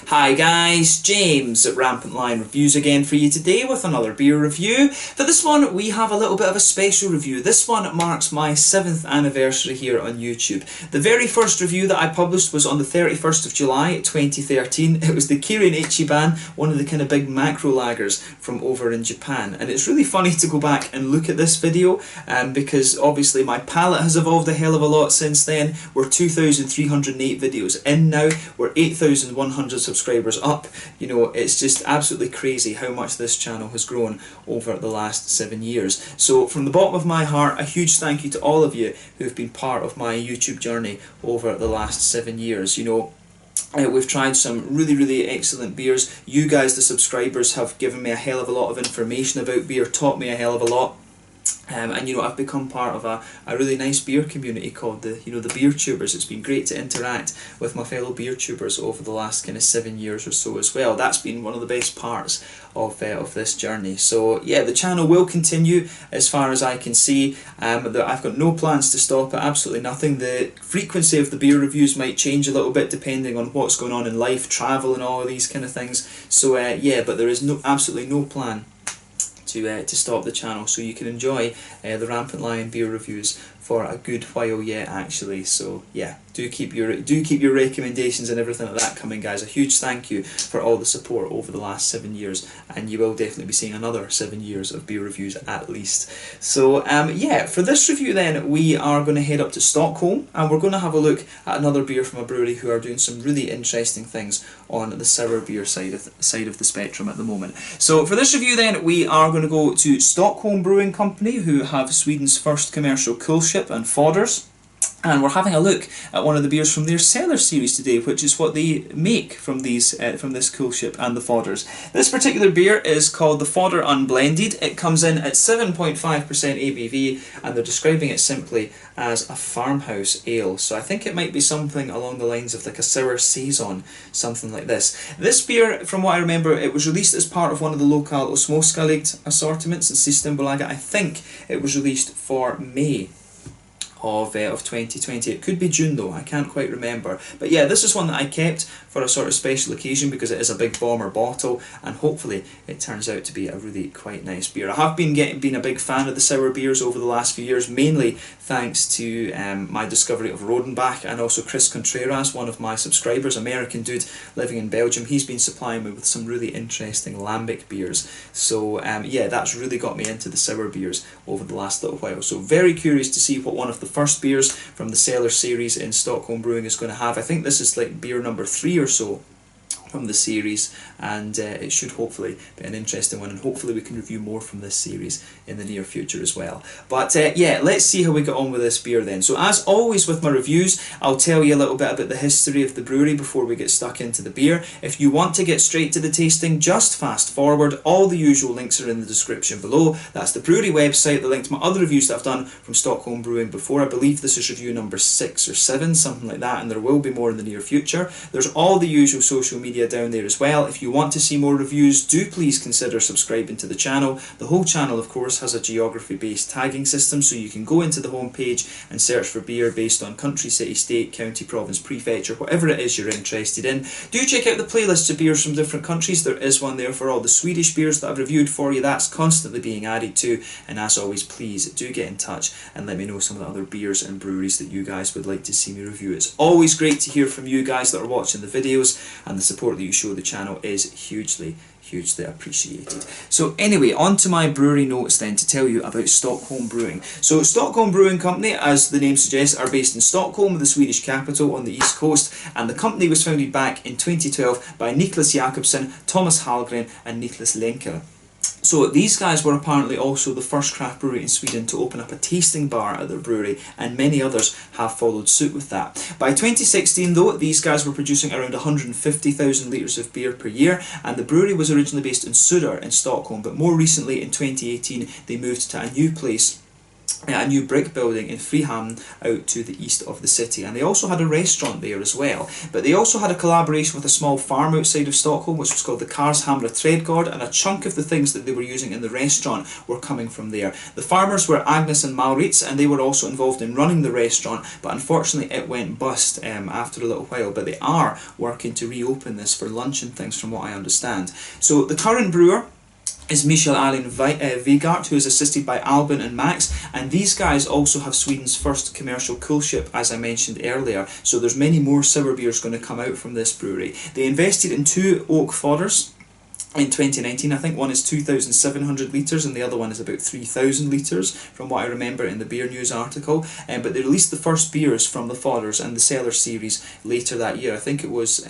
Hi guys, James at Rampant Lion Reviews again for you today with another beer review. For this one we have a little bit of a special review. This one marks my 7th anniversary here on YouTube. The very first review that I published was on the 31st of July 2013. It was the Kirin Ichiban, one of the kind of big macro lagers from over in Japan. And it's really funny to go back and look at this video because obviously my palate has evolved a hell of a lot since then. We're 2,308 videos in now, we're 8,100 subscribers up. You know, it's just absolutely crazy how much this channel has grown over the last 7 years. So from the bottom of my heart, a huge thank you to all of you who've been part of my YouTube journey over the last 7 years. You know, we've tried some really excellent beers. You guys, the subscribers, have given me a hell of a lot of information about beer, taught me a hell of a lot. And you know, I've become part of a really nice beer community called the beer tubers. It's been great to interact with my fellow beer tubers over the last kind of 7 years or so as well. That's been one of the best parts of this journey. So yeah, the channel will continue as far as I can see. I've got no plans to stop it, absolutely nothing. The frequency of the beer reviews might change a little bit depending on what's going on in life, travel and all of these kind of things. So yeah, but there is absolutely no plan to stop the channel, so you can enjoy the Rampant Lion beer reviews for a good while yet actually. So yeah, do keep your recommendations and everything like that coming, guys. A huge thank you for all the support over the last 7 years, and you will definitely be seeing another 7 years of beer reviews at least. So yeah, for this review then we are going to head up to Stockholm and we're going to have a look at another beer from a brewery who are doing some really interesting things on the sour beer side of the spectrum at the moment. So for this review then we are going to go to Stockholm Brewing Company, who have Sweden's first commercial coolship and Foeders. And we're having a look at one of the beers from their cellar series today, which is what they make from these from this coolship and the Foeders. This particular beer is called the Foeder Unblended. It comes in at 7.5% ABV, and they're describing it simply as a farmhouse ale. So I think it might be something along the lines of like a sour Saison, something like this. This beer, from what I remember, it was released as part of one of the local Småskaligt assortments in Systembolaget. I think it was released for May of 2020. It could be June though, I can't quite remember. But yeah, this is one that I kept for a sort of special occasion because it is a big bomber bottle, and hopefully it turns out to be a really quite nice beer. I have been a big fan of the sour beers over the last few years, mainly thanks to my discovery of Rodenbach, and also Chris Contreras, one of my subscribers, American dude living in Belgium. He's been supplying me with some really interesting lambic beers. So yeah, that's really got me into the sour beers over the last little while. So very curious to see what one of the first beers from the cellar series in Stockholm Brewing is going to have. I think this is like beer number 3 or so from the series, and it should hopefully be an interesting one, and hopefully we can review more from this series in the near future as well. But yeah, let's see how we get on with this beer then. So as always with my reviews, I'll tell you a little bit about the history of the brewery before we get stuck into the beer. If you want to get straight to the tasting, just fast forward. All the usual links are in the description below. That's the brewery website, the link to my other reviews that I've done from Stockholm Brewing before. I believe this is review number 6 or 7, something like that, and there will be more in the near future. There's all the usual social media down there as well. If you want to see more reviews, do please consider subscribing to the channel. The whole channel, of course, has a geography based tagging system, so you can go into the home page and search for beer based on country, city, state, county, province, prefecture, whatever it is you're interested in. Do check out the playlists of beers from different countries. There is one there for all the Swedish beers that I've reviewed for you. That's constantly being added to, and as always, please do get in touch and let me know some of the other beers and breweries that you guys would like to see me review. It's always great to hear from you guys that are watching the videos, and the support that you show the channel is hugely appreciated. So anyway, on to my brewery notes then to tell you about Stockholm Brewing. So Stockholm Brewing Company, as the name suggests, are based in Stockholm, the Swedish capital on the east coast, and the company was founded back in 2012 by Niklas Jakobsen, Thomas Hallgren and Niklas Lenker. So these guys were apparently also the first craft brewery in Sweden to open up a tasting bar at their brewery, and many others have followed suit with that. By 2016 though, these guys were producing around 150,000 litres of beer per year, and the brewery was originally based in Söder in Stockholm, but more recently in 2018 they moved to a new place a new brick building in Freehaven out to the east of the city, and they also had a restaurant there as well. But they also had a collaboration with a small farm outside of Stockholm which was called the Karshamra Trädgård, and a chunk of the things that they were using in the restaurant were coming from there. The farmers were Agnes and Maurits, and they were also involved in running the restaurant, but unfortunately it went bust after a little while. But they are working to reopen this for lunch and things from what I understand. So the current brewer is Michael Allen Vigart, who is assisted by Albin and Max, and these guys also have Sweden's first commercial coolship, as I mentioned earlier. So there's many more sour beers going to come out from this brewery. They invested in 2 oak fodders in 2019. I think one is 2,700 litres and the other one is about 3,000 litres from what I remember in the Beer News article. But they released the first beers from the fodders and the cellar series later that year. I think it was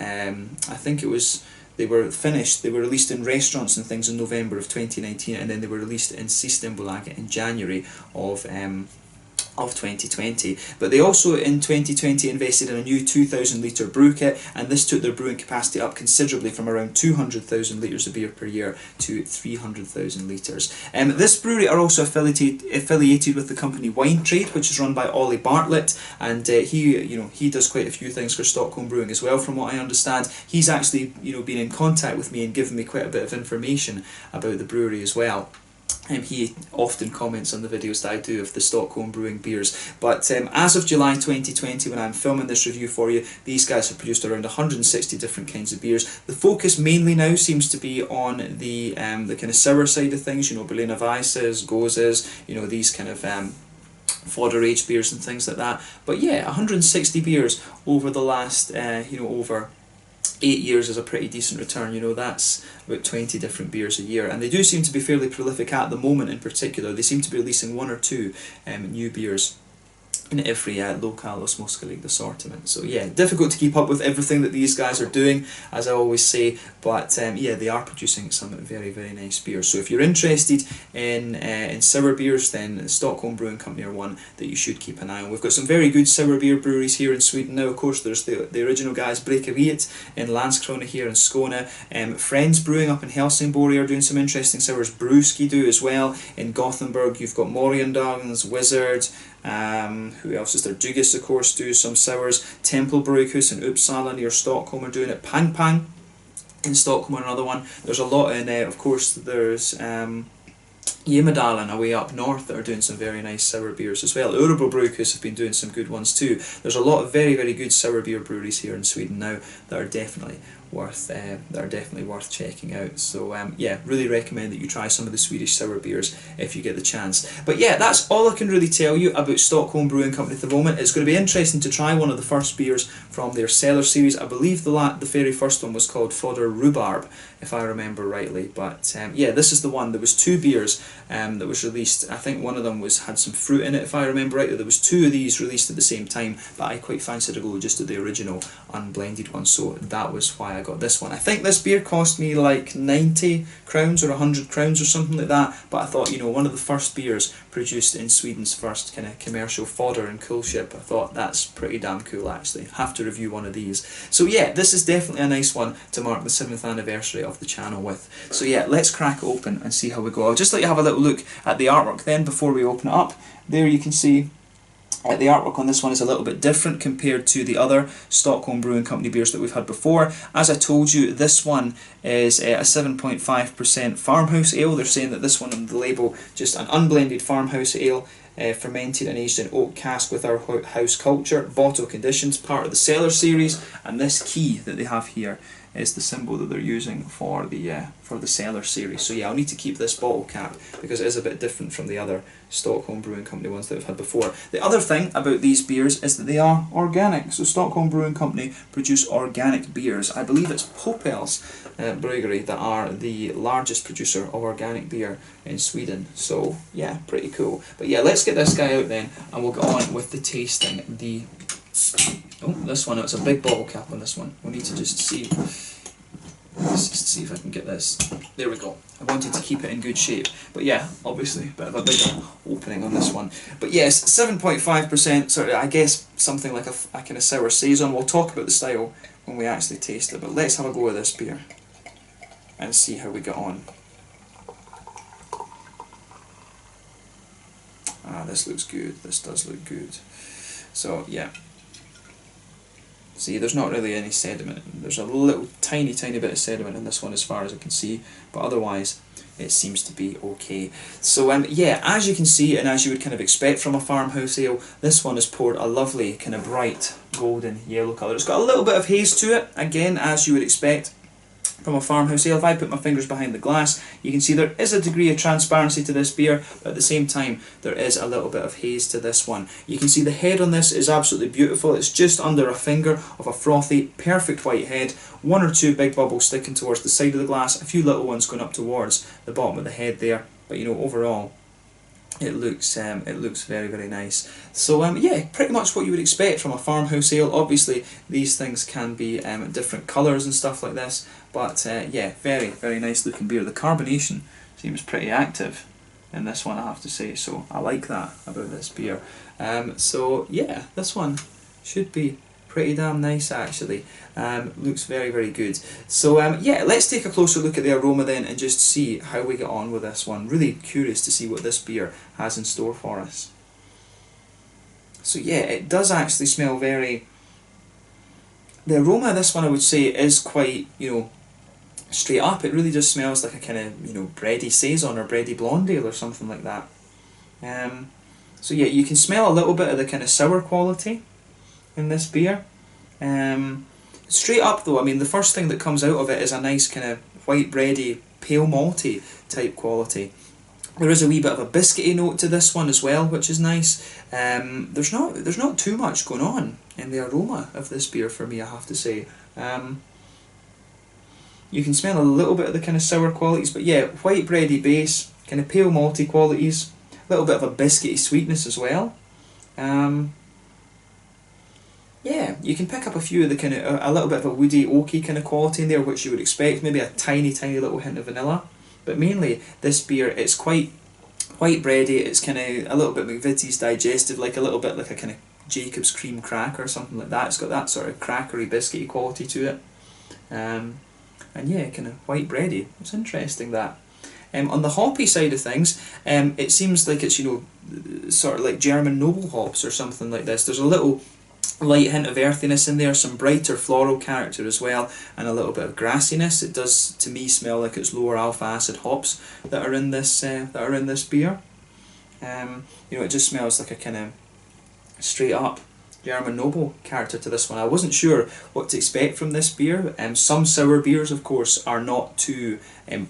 they were finished, they were released in restaurants and things in November of 2019, and then they were released in Systembolaget in January of 2020. But they also in 2020 invested in a new 2,000 litre brew kit, and this took their brewing capacity up considerably from around 200,000 litres of beer per year to 300,000 litres. This brewery are also affiliated with the company Wine Trade, which is run by Ollie Bartlett, and he does quite a few things for Stockholm Brewing as well from what I understand. He's actually been in contact with me and given me quite a bit of information about the brewery as well. He often comments on the videos that I do of the Stockholm Brewing beers. But as of July 2020, when I'm filming this review for you, these guys have produced around 160 different kinds of beers. The focus mainly now seems to be on the kind of sour side of things, Berliner Weisses, Goses, these kind of fodder aged beers and things like that. But yeah, 160 beers over the last, over 8 years is a pretty decent return. That's about 20 different beers a year, and they do seem to be fairly prolific at the moment. In particular, they seem to be releasing 1 or 2 new beers in every local Osmoskelig assortment. So yeah, difficult to keep up with everything that these guys are doing, as I always say, but yeah, they are producing some very, very nice beers. So if you're interested in sour beers, then Stockholm Brewing Company are one that you should keep an eye on. We've got some very good sour beer breweries here in Sweden now. Of course, there's the original guys, Brekeriet in Landskrona here in Skåne. Friends Brewing up in Helsingborg are doing some interesting sours. Brewski do as well in Gothenburg. You've got Morgendagens, Wizard. Who else is there? Dugis, of course, do some sours. Temple Brewhus in Uppsala near Stockholm are doing it. Pang Pang in Stockholm are another one. There's a lot in, of course, there's Gemedalen away up north that are doing some very nice sour beers as well. Örebro Brewhus have been doing some good ones too. There's a lot of very, very good sour beer breweries here in Sweden now that are definitely worth checking out. So yeah, really recommend that you try some of the Swedish sour beers if you get the chance. But yeah, that's all I can really tell you about Stockholm Brewing Company at the moment. It's going to be interesting to try one of the first beers from their cellar series. I believe the very first one was called Foeder Rhubarb, if I remember rightly. But yeah, this is the one. There was 2 beers that was released. I think one of them had some fruit in it, if I remember rightly. There was 2 of these released at the same time, but I quite fancied to go just to the original unblended one, so that was why I got this one. I think this beer cost me like 90 crowns or 100 crowns or something like that, but I thought, one of the first beers produced in Sweden's first kind of commercial fodder and coolship, I thought that's pretty damn cool actually. Have to review one of these. So yeah, this is definitely a nice one to mark the 7th anniversary of the channel with. So yeah, let's crack it open and see how we go. I'll just let you have a little look at the artwork then before we open it up. There you can see the artwork on this one is a little bit different compared to the other Stockholm Brewing Company beers that we've had before. As I told you, this one is a 7.5% Farmhouse ale. They're saying that this one on the label, just an unblended Farmhouse ale, fermented and aged in oak cask with our house culture, bottle conditions, part of the cellar series, and this key that they have here is the symbol that they're using for the cellar series. So yeah, I'll need to keep this bottle cap because it is a bit different from the other Stockholm Brewing Company ones that we've had before. The other thing about these beers is that they are organic. So Stockholm Brewing Company produce organic beers. I believe it's Popels Brewery that are the largest producer of organic beer in Sweden. So yeah, pretty cool. But yeah, let's get this guy out then and we'll get on with the tasting. This one, it's a big bottle cap on this one. We'll need to just see. Let's just see if I can get this. There we go. I wanted to keep it in good shape. But yeah, obviously a bit of a bigger opening on this one. But yes, 7.5%, sort of, I guess something like a kind of sour Saison. We'll talk about the style when we actually taste it. But let's have a go with this beer and see how we get on. this looks good. This does look good. So yeah. See, there's not really any sediment. There's a little tiny bit of sediment in this one as far as I can see, but otherwise it seems to be okay. So yeah, as you can see, and as you would kind of expect from a farmhouse ale, this one has poured a lovely kind of bright golden yellow colour. It's got a little bit of haze to it, again, as you would expect from a farmhouse ale. If I put my fingers behind the glass, you can see there is a degree of transparency to this beer, but at the same time there is a little bit of haze to this one. You can see the head on this is absolutely beautiful. It's just under a finger of a frothy, perfect white head, one or two big bubbles sticking towards the side of the glass, a few little ones going up towards the bottom of the head there, but you know, overall it looks very, very nice. So yeah, pretty much what you would expect from a farmhouse ale. Obviously these things can be different colours and stuff like this, but yeah, very, very nice looking beer. The carbonation seems pretty active in this one, I have to say, so I like that about this beer. So yeah, this one should be pretty damn nice actually. Looks very, very good. So yeah, let's take a closer look at the aroma then and just see how we get on with this one. Really curious to see what this beer has in store for us. So yeah, it does actually smell very... The aroma of this one, I would say, is quite, you know, straight up. It really just smells like a kind of, you know, bready Saison or bready blonde ale or something like that. So yeah, you can smell a little bit of the kind of sour quality in this beer. Straight up though, I mean, the first thing that comes out of it is a nice kind of white bready, pale malty type quality. There is a wee bit of a biscuity note to this one as well, which is nice. There's not too much going on in the aroma of this beer for me, I have to say. You can smell a little bit of the kind of sour qualities, but yeah, white bready base, kind of pale malty qualities, a little bit of a biscuity sweetness as well. Yeah, you can pick up a few of the kind of, a little bit of a woody, oaky kind of quality in there, which you would expect, maybe a tiny little hint of vanilla. But mainly, this beer, it's quite white bready, it's kind of a little bit McVitie's digestive, like a little bit like a kind of Jacob's cream cracker or something like that. It's got that sort of crackery, biscuity quality to it. And yeah, kind of white bready. It's interesting that. On the hoppy side of things, it seems like it's, you know, sort of like German noble hops or something like this. There's a little light hint of earthiness in there, some brighter floral character as well, and a little bit of grassiness. It does, to me, smell like it's lower alpha acid hops that are in this beer. You know, it just smells like a kind of straight up German noble character to this one. I wasn't sure what to expect from this beer. Some sour beers, of course, are not too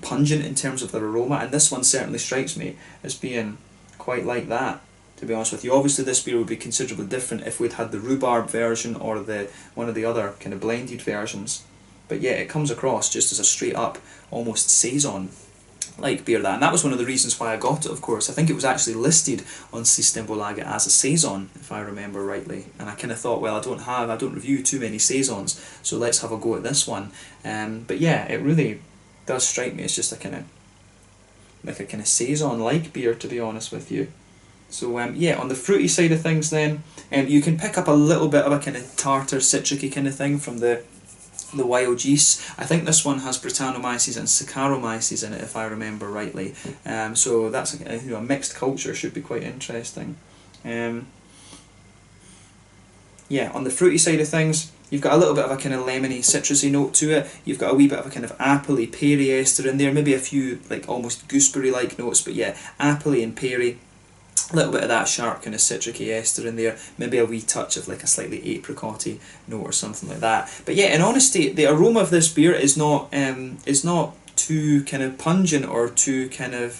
pungent in terms of their aroma, and this one certainly strikes me as being quite like that, to be honest with you. Obviously this beer would be considerably different if we'd had the rhubarb version or one of the other kind of blended versions. But yeah, it comes across just as a straight up, almost Saison-like beer. And that was one of the reasons why I got it, of course. I think it was actually listed on Systembolaget as a Saison, if I remember rightly. And I kind of thought, well, I don't review too many Saisons, so let's have a go at this one. But yeah, it really does strike me as just a kind of Saison-like beer, to be honest with you. So yeah, on the fruity side of things then, you can pick up a little bit of a kind of tartar, citricy kind of thing from the wild yeast. I think this one has Brettanomyces and Saccharomyces in it, if I remember rightly. So that's a mixed culture, should be quite interesting. Yeah, on the fruity side of things, you've got a little bit of a kind of lemony, citrusy note to it. You've got a wee bit of a kind of appley, peary ester in there, maybe a few like almost gooseberry-like notes, but yeah, appley and peary. A little bit of that sharp kind of citric-y ester in there, maybe a wee touch of like a slightly apricot-y note or something like that. But yeah, in honesty, the aroma of this beer is not too kind of pungent or too kind of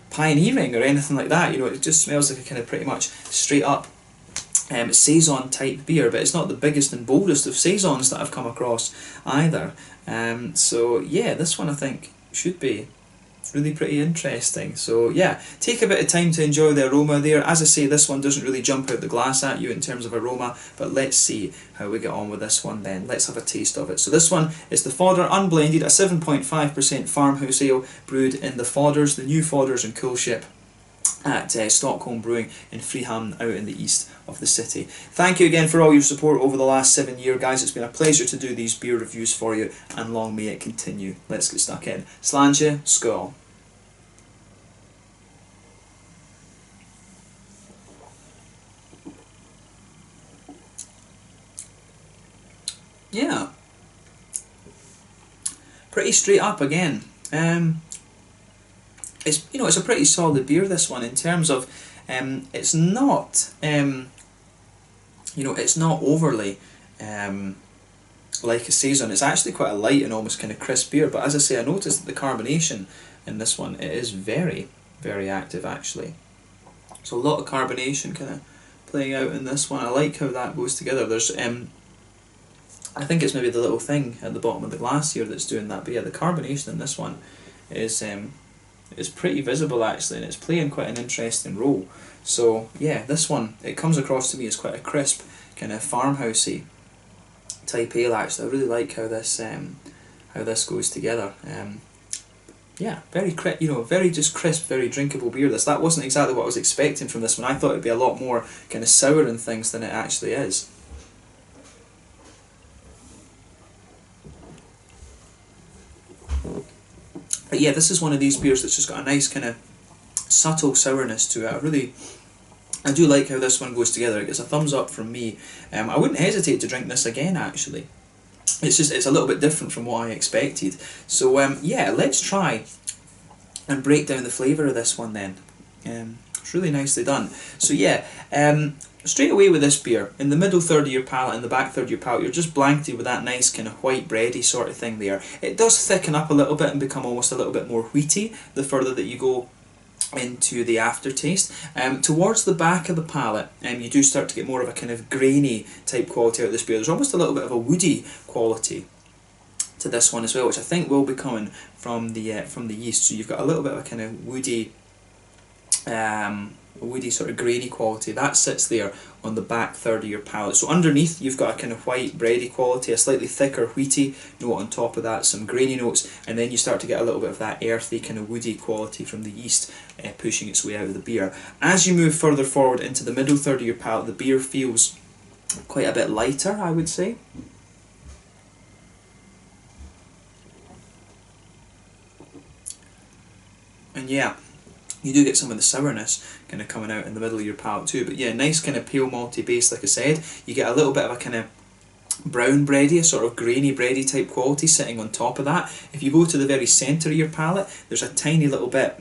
pioneering or anything like that. You know, it just smells like a kind of pretty much straight up Saison type beer, but it's not the biggest and boldest of Saisons that I've come across either. So yeah, this one I think should be really pretty interesting. So yeah, take a bit of time to enjoy the aroma there. As I say, this one doesn't really jump out the glass at you in terms of aroma, but let's see how we get on with this one then. Let's have a taste of it. So this one is the Foeder Unblended, a 7.5% farmhouse ale brewed in the Foeders, the new Foeders and Coolship at Stockholm Brewing in Freehamn, out in the east of the city. Thank you again for all your support over the last 7 years, guys. It's been a pleasure to do these beer reviews for you, and long may it continue. Let's get stuck in. Sláinte, skål. pretty straight up again. It's, you know, it's a pretty solid beer, this one, in terms of it's not you know, it's not overly like a Saison. It's actually quite a light and almost kind of crisp beer, but as I say, I noticed that the carbonation in this one, it is very, very active actually. So a lot of carbonation kind of playing out in this one. I like how that goes together. There's I think it's maybe the little thing at the bottom of the glass here that's doing that, but yeah, the carbonation in this one is pretty visible actually, and it's playing quite an interesting role. So yeah, this one, it comes across to me as quite a crisp, kind of farmhousey type ale actually. I really like how this goes together. Yeah, very very just crisp, very drinkable beer. That wasn't exactly what I was expecting from this one. I thought it'd be a lot more kind of sour and things than it actually is. But yeah, this is one of these beers that's just got a nice kind of subtle sourness to it. I do like how this one goes together. It gets a thumbs up from me. I wouldn't hesitate to drink this again actually. It's a little bit different from what I expected. So yeah, let's try and break down the flavour of this one then. It's really nicely done. So yeah, straight away with this beer, in the middle third of your palate and the back third of your palate, you're just blanketed with that nice kind of white bready sort of thing there. It does thicken up a little bit and become almost a little bit more wheaty the further that you go into the aftertaste. Towards the back of the palate, you do start to get more of a kind of grainy type quality out of this beer. There's almost a little bit of a woody quality to this one as well, which I think will be coming from the yeast. So you've got a little bit of a kind of woody sort of grainy quality that sits there on the back third of your palate. So underneath you've got a kind of white bready quality, a slightly thicker wheaty note on top of that, some grainy notes, and then you start to get a little bit of that earthy kind of woody quality from the yeast pushing its way out of the beer. As you move further forward into the middle third of your palate, the beer feels quite a bit lighter, I would say. And yeah, you do get some of the sourness kind of coming out in the middle of your palate too. But yeah, nice kind of pale malty base, like I said. You get a little bit of a kind of brown bready, a sort of grainy bready type quality sitting on top of that. If you go to the very centre of your palate, there's a teeny little bit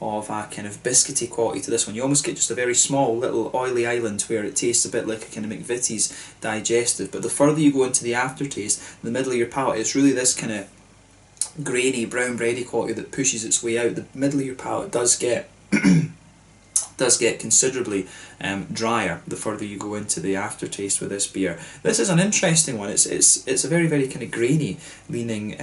of a kind of biscuity quality to this one. You almost get just a very small little oily island where it tastes a bit like a kind of McVitie's digestive. But the further you go into the aftertaste, in the middle of your palate, it's really this kind of grainy brown bready quality that pushes its way out. The middle of your palate does get considerably drier the further you go into the aftertaste with this beer. This is an interesting one. It's a very, very kind of grainy leaning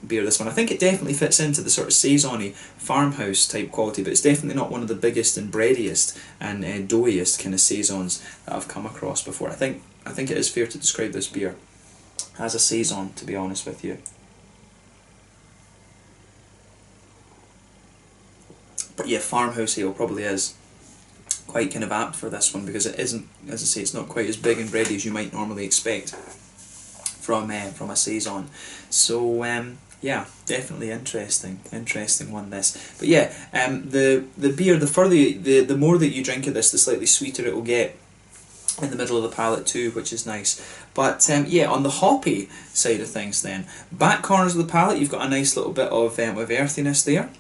beer, this one. I think it definitely fits into the sort of Saison-y farmhouse type quality, but it's definitely not one of the biggest and breadiest and doughiest kind of Saisons that I've come across before. I think it is fair to describe this beer as a Saison, to be honest with you. But yeah, farmhouse ale probably is quite kind of apt for this one, because it isn't, as I say, it's not quite as big and bready as you might normally expect from a Saison. So yeah, definitely interesting one this. But yeah, the beer, the more that you drink of this, the slightly sweeter it will get in the middle of the palate too, which is nice. But yeah, on the hoppy side of things then, back corners of the palate, you've got a nice little bit of earthiness there.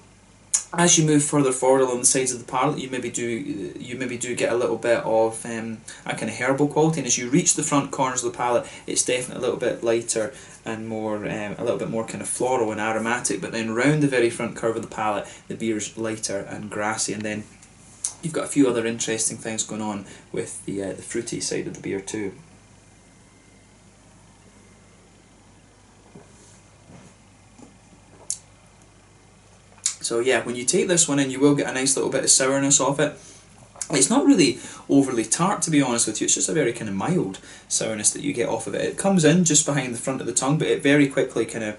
As you move further forward along the sides of the palate, you maybe do get a little bit of a kind of herbal quality, and as you reach the front corners of the palate, it's definitely a little bit lighter and more a little bit more kind of floral and aromatic. But then round the very front curve of the palate, the beer's lighter and grassy, and then you've got a few other interesting things going on with the fruity side of the beer too. So yeah, when you take this one in, you will get a nice little bit of sourness off it. It's not really overly tart, to be honest with you. It's just a very kind of mild sourness that you get off of it. It comes in just behind the front of the tongue, but it very quickly kind of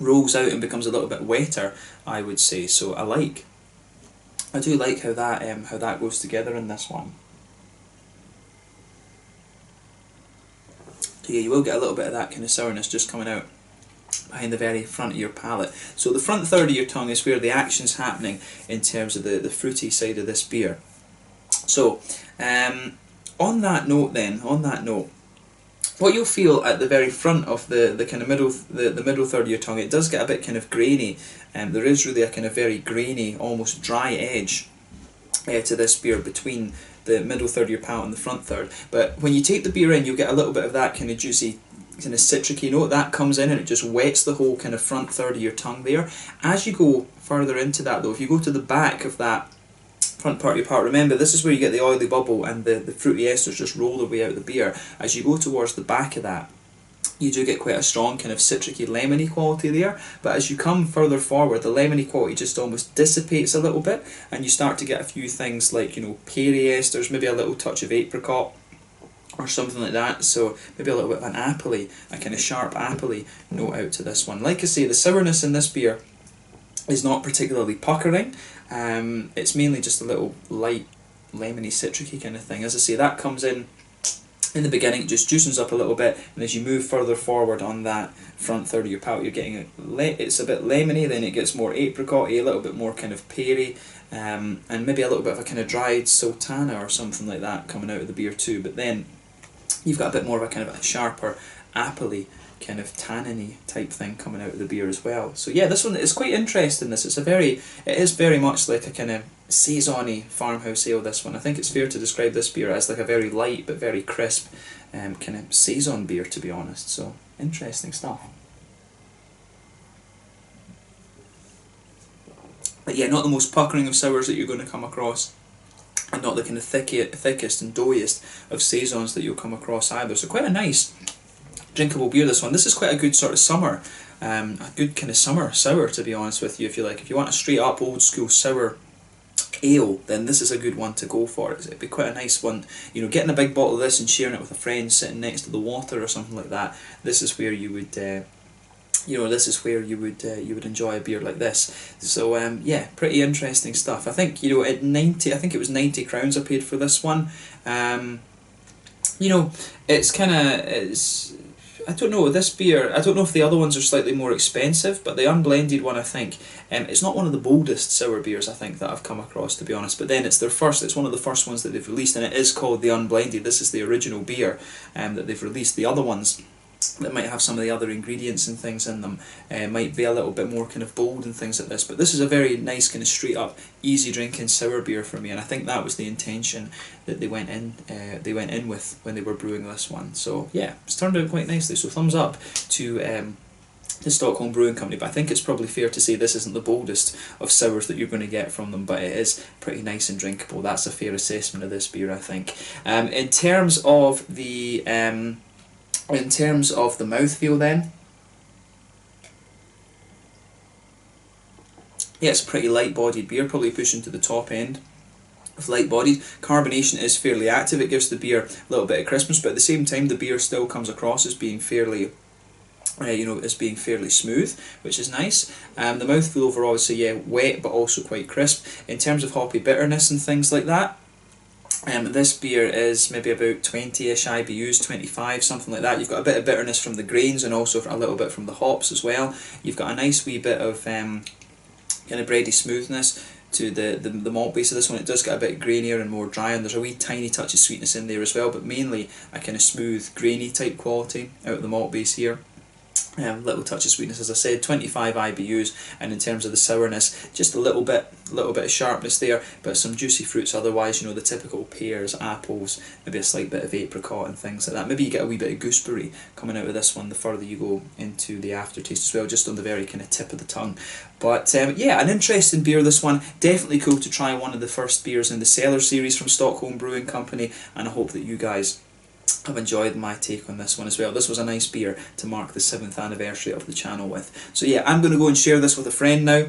rolls out and becomes a little bit wetter, I would say. So I do like how that goes together in this one. So yeah, you will get a little bit of that kind of sourness just coming out behind the very front of your palate. So the front third of your tongue is where the action's happening in terms of the fruity side of this beer. So on that note, what you'll feel at the very front of the kind of the middle third of your tongue, it does get a bit kind of grainy, and there is really a kind of very grainy, almost dry edge to this beer between the middle third of your palate and the front third. But when you take the beer in, you'll get a little bit of that kind of juicy, kind of citricy note that comes in, and it just wets the whole kind of front third of your tongue there. As you go further into that though, if you go to the back of that front part of your palate, remember this is where you get the oily bubble and the fruity esters just roll their way out of the beer. As you go towards the back of that, you do get quite a strong kind of citricy, lemony quality there, but as you come further forward, the lemony quality just almost dissipates a little bit, and you start to get a few things like, you know, peary esters, maybe a little touch of apricot or something like that, so maybe a little bit of an appley, a kind of sharp appley note out to this one. Like I say, the sourness in this beer is not particularly puckering, it's mainly just a little light lemony citricy kind of thing. As I say, that comes in the beginning, it just juicens up a little bit, and as you move further forward on that front third of your palate, you're getting it's a bit lemony, then it gets more apricot-y, a little bit more kind of peary, and maybe a little bit of a kind of dried sultana or something like that coming out of the beer too. But then you've got a bit more of a kind of a sharper appley kind of tanniny type thing coming out of the beer as well. So yeah, this one is quite interesting. It is very much like a kind of Saison-y farmhouse ale, this one. I think it's fair to describe this beer as like a very light but very crisp kind of Saison beer, to be honest. So interesting stuff. But yeah, not the most puckering of sours that you're going to come across, and not the kind of thickest and doughiest of Saisons that you'll come across either. So quite a nice drinkable beer, this one. This is quite a good sort of summer, a good kind of summer sour, to be honest with you. If you like, if you want a straight up old school sour ale, then this is a good one to go for. It'd be quite a nice one, you know, getting a big bottle of this and sharing it with a friend sitting next to the water or something like that. This is where you would you know, this is where you would enjoy a beer like this. So yeah, pretty interesting stuff. I think, you know, at 90, I think it was 90 crowns I paid for this one. You know, it's kind of, I don't know, this beer, I don't know if the other ones are slightly more expensive, but the unblended one, I think, it's not one of the boldest sour beers, I think, that I've come across, to be honest. But then it's one of the first ones that they've released, and it is called the Unblended. This is the original beer that they've released. The other ones that might have some of the other ingredients and things in them might be a little bit more kind of bold and things like this, but this is a very nice kind of straight up easy drinking sour beer for me, and I think that was the intention that they went in with when they were brewing this one. So yeah, it's turned out quite nicely, so thumbs up to the Stockholm Brewing Company. But I think it's probably fair to say this isn't the boldest of sours that you're going to get from them, but it is pretty nice and drinkable. That's a fair assessment of this beer, I think. In terms of the mouthfeel then, yeah, it's a pretty light-bodied beer, probably pushing to the top end of light-bodied. Carbonation is fairly active, it gives the beer a little bit of crispness, but at the same time the beer still comes across as being fairly, you know, as being fairly smooth, which is nice. The mouthfeel overall is, so yeah, wet but also quite crisp. In terms of hoppy bitterness and things like that, this beer is maybe about 20-ish IBUs, 25, something like that. You've got a bit of bitterness from the grains and also a little bit from the hops as well. You've got a nice wee bit of kind of bready smoothness to the malt base of this one. It does get a bit grainier and more dry, and there's a wee tiny touch of sweetness in there as well, but mainly a kind of smooth, grainy type quality out of the malt base here. Little touch of sweetness, as I said, 25 IBUs, and in terms of the sourness, just a little bit of sharpness there, but some juicy fruits otherwise, you know, the typical pears, apples, maybe a slight bit of apricot and things like that. Maybe you get a wee bit of gooseberry coming out of this one the further you go into the aftertaste as well, just on the very kind of tip of the tongue. But yeah, an interesting beer, this one. Definitely cool to try one of the first beers in the Cellar series from Stockholm Brewing Company, and I hope that you guys I've enjoyed my take on this one as well. This was a nice beer to mark the 7th anniversary of the channel with. So yeah, I'm going to go and share this with a friend now,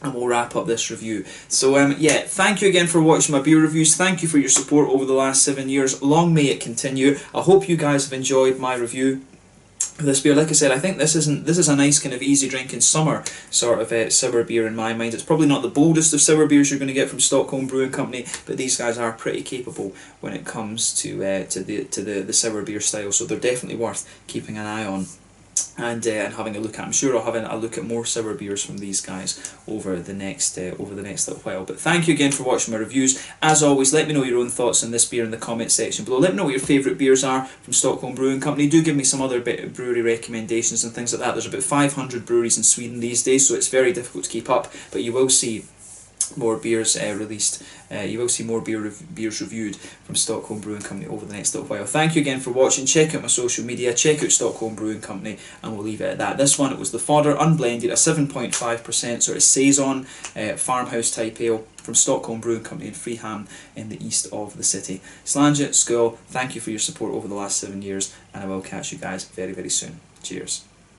and we'll wrap up this review. So yeah, thank you again for watching my beer reviews. Thank you for your support over the last 7 years. Long may it continue. I hope you guys have enjoyed my review of this beer. Like I said, I think this is a nice kind of easy drinking summer sort of sour beer in my mind. It's probably not the boldest of sour beers you're going to get from Stockholm Brewing Company, but these guys are pretty capable when it comes to the sour beer style, so they're definitely worth keeping an eye on. and having a look at. I'm sure I'll have a look at more sour beers from these guys over the next little while. But thank you again for watching my reviews. As always, let me know your own thoughts on this beer in the comment section below. Let me know what your favourite beers are from Stockholm Brewing Company. Do give me some other brewery recommendations and things like that. There's about 500 breweries in Sweden these days, so it's very difficult to keep up, but you will see more beers released. You will see more beers reviewed from Stockholm Brewing Company over the next little while. Thank you again for watching. Check out my social media, check out Stockholm Brewing Company, and we'll leave it at that. This one, it was the Foeder Unblended, a 7.5% sort of Saison farmhouse type ale from Stockholm Brewing Company in Freeham in the east of the city. Slange, Skull, thank you for your support over the last 7 years, and I will catch you guys very, very soon. Cheers.